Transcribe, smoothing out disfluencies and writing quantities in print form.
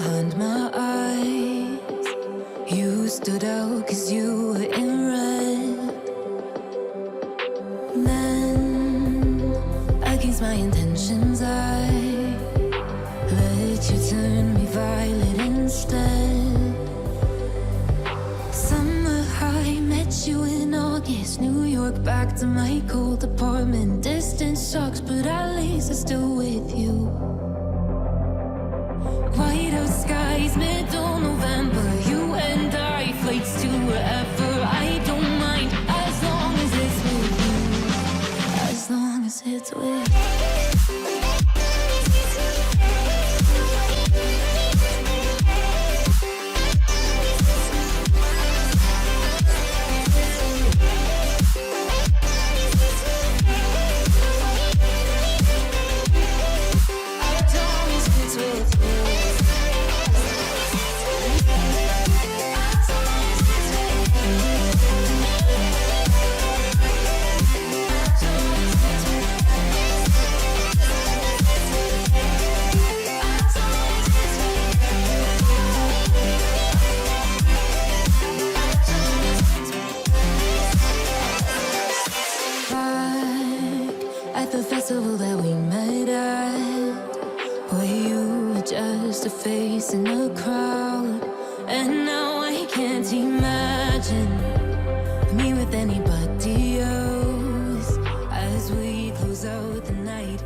behind my eyes. You stood out 'cause you were in red. Then, against my intentions, I let you turn me violet instead. Summer high, met you in August. New York, back to my cold apartment. Distance sucks, but at least I'm still with you. Whiteout skies, middle November. You and I, flights to wherever. I don't mind, as long as it's with you. As long as it's with you. At the festival that we met at, where you were just a face in a crowd. And now I can't imagine me with anybody else. As we close out the night,